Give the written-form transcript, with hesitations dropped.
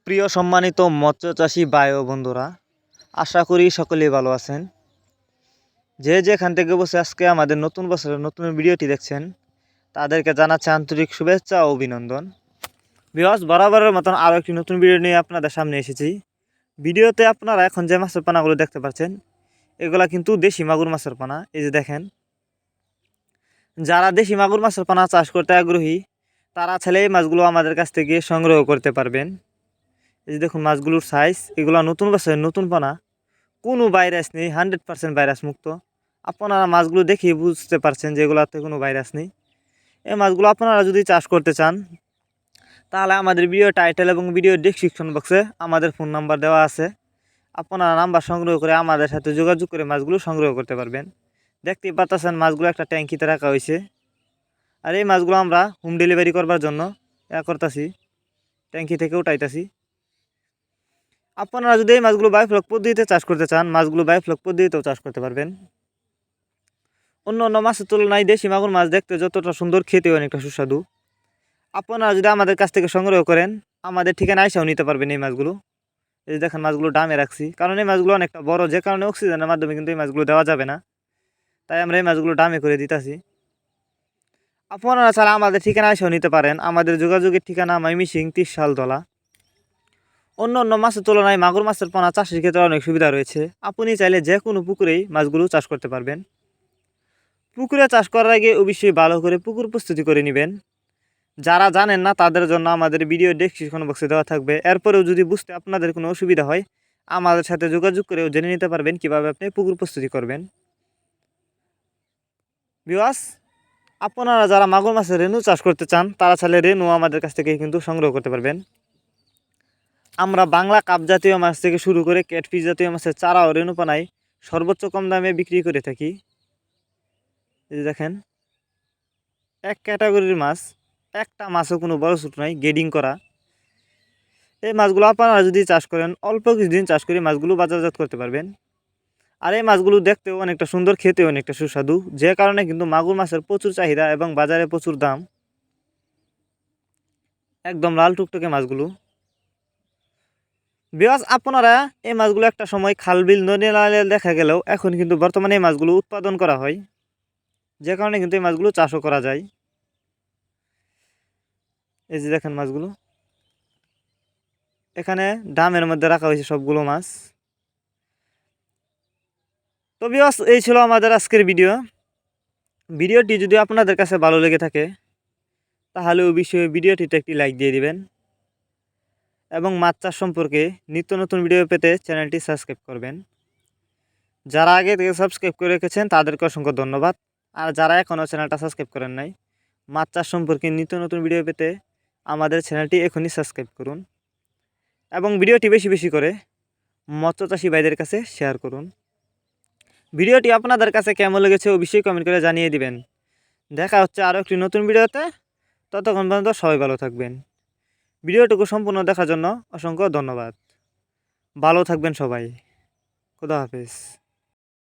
প্রিয় সম্মানিত মৎস্যচাষী ভাই ও বন্ধুরা, আশা করি সকলেই ভালো আছেন। যে যেখান থেকে বসে আজকে আমাদের নতুন বছরের নতুন ভিডিওটি দেখছেন তাদেরকে জানাচ্ছি আন্তরিক শুভেচ্ছা ও অভিনন্দন। ভিউয়ার্স, বরাবরের মতন আরও একটি নতুন ভিডিও নিয়ে আপনাদের সামনে এসেছি। ভিডিওতে আপনারা এখন যে মাছের পানাগুলো দেখতে পাচ্ছেন এগুলা কিন্তু দেশি মাগুর মাছের পানা। এই যে দেখেন, যারা দেশি মাগুর মাছের পানা চাষ করতে আগ্রহী তারা চাইলে এই মাছগুলো আমাদের কাছ থেকে সংগ্রহ করতে পারবেন। এই যে দেখুন মাছগুলোর সাইজ, এগুলো নতুন বছরের নতুন পানা, কোনো ভাইরাস নেই, 100% ভাইরাস মুক্ত। আপনারা মাছগুলো দেখেই বুঝতে পারছেন যে এগুলোতে কোনো ভাইরাস নেই। এই মাছগুলো আপনারা যদি চাষ করতে চান তাহলে আমাদের ভিডিও টাইটেল এবং ভিডিও ডেসক্রিপশন বক্সে আমাদের ফোন নাম্বার দেওয়া আছে। আপনারা নাম্বার সংগ্রহ করে আমাদের সাথে যোগাযোগ করে মাছগুলো সংগ্রহ করতে পারবেন। দেখতেই পাচ্ছেন মাছগুলো একটা ট্যাঙ্কিতে রাখা হয়েছে। আর এই মাছগুলো আমরা হোম ডেলিভারি করবার জন্য করতেছি, ট্যাঙ্কি থেকে উঠাইতেছি। আপনারা যদি এই মাছগুলো বায়োফ্লক পদ্ধতিতে চাষ করতে চান, মাছগুলো বায়োফ্লক পদ্ধতিতেও চাষ করতে পারবেন। অন্য অন্য মাছের তুলনায় দেশি মাগুর মাছ দেখতে যতটা সুন্দর, খেতেও অনেকটা সুস্বাদু। আপনারা যদি আমাদের কাছ থেকে সংগ্রহ করেন আমাদের ঠিকানা এসেও নিতে পারবেন এই মাছগুলো। এই দেখেন মাছগুলো ডামে রাখছি, কারণ এই মাছগুলো অনেকটা বড়, যে কারণে অক্সিজেনের মাধ্যমে কিন্তু এই মাছগুলো দেওয়া যাবে না, তাই আমরা এই মাছগুলো ডামে করে দিতেছি। আপনারা ছাড়া আমাদের ঠিকানা এসেও নিতে পারেন। আমাদের যোগাযোগের ঠিকানা ময়মনসিং 30 শালতলা। অন্য অন্য মাছের তুলনায় মাগুর মাছের পোনা চাষের ক্ষেত্রে অনেক সুবিধা রয়েছে। আপনি চাইলে যে কোনো পুকুরেই মাছগুলো চাষ করতে পারবেন। পুকুরে চাষ করার আগে অবশ্যই ভালো করে পুকুর প্রস্তুতি করে নেবেন। যারা জানেন না তাদের জন্য আমাদের ভিডিও ডেসক্রিপশন বক্সে দেওয়া থাকবে। এরপরেও যদি বুঝতে আপনাদের কোনো অসুবিধা হয় আমাদের সাথে যোগাযোগ করেও জেনে নিতে পারবেন কীভাবে আপনি পুকুর প্রস্তুতি করবেন। ভিউয়ার্স, আপনারা যারা মাগুর মাছের রেনু চাষ করতে চান তারা চাইলে রেনু আমাদের কাছ থেকে কিন্তু সংগ্রহ করতে পারবেন। আমরা বাংলা কাপ জাতীয় মাছ থেকে শুরু করে ক্যাটফিশ জাতীয় মাছের চারা ও রেণুপানায় সর্বোচ্চ কম দামে বিক্রি করে থাকি। এই যে দেখেন, এক ক্যাটাগরির মাছ, একটা মাছও কোনো বড় ছোট নাই, গেডিং করা। এই মাছগুলো আপনারা যদি চাষ করেন অল্প কিছুদিন চাষ করে মাছগুলো বাজারজাত করতে পারবেন। আর এই মাছগুলো দেখতেও অনেকটা সুন্দর, খেতেও অনেকটা সুস্বাদু, যে কারণে কিন্তু মাগুর মাছের প্রচুর চাহিদা এবং বাজারে প্রচুর দাম। একদম লাল টুকটুকে মাছগুলো। বিকজ আপনারা এই মাছগুলো একটা সময় খাল বিল নদী নালে দেখা গেলেও এখন কিন্তু বর্তমানে এই মাছগুলো উৎপাদন করা হয়, যে কারণে কিন্তু এই মাছগুলো চাষও করা যায়। এই যে দেখেন মাছগুলো এখানে ড্রামের মধ্যে রাখা হয়েছে সবগুলো মাছ। তো বিকজ এই ছিল আমাদের আজকের ভিডিওটি যদি আপনাদের কাছে ভালো লেগে থাকে তাহলে অবশ্যই ভিডিওটিতে একটি লাইক দিয়ে দিবেন এবং মাছ চাষ সম্পর্কে নিত্য নতুন ভিডিও পেতে চ্যানেলটি সাবস্ক্রাইব করবেন। যারা আগে থেকে সাবস্ক্রাইব করে রেখেছেন তাদেরকে অসংখ্য ধন্যবাদ। আর যারা এখনও চ্যানেলটা সাবস্ক্রাইব করেন নাই, মাছ চাষ সম্পর্কে নিত্য নতুন ভিডিও পেতে আমাদের চ্যানেলটি এখনই সাবস্ক্রাইব করুন এবং ভিডিওটি বেশি বেশি করে মৎস্যচাষী ভাইদের কাছে শেয়ার করুন। ভিডিওটি আপনাদের কাছে কেমন লেগেছে অবশ্যই কমেন্ট করে জানিয়ে দিবেন। দেখা হচ্ছে আরও একটি নতুন ভিডিওতে। ততক্ষণ পর্যন্ত সবাই ভালো থাকবেন। ভিডিওটুকু সম্পূর্ণ দেখার জন্য অসংখ্য ধন্যবাদ। ভালো থাকবেন সবাই। খুদা হাফেজ।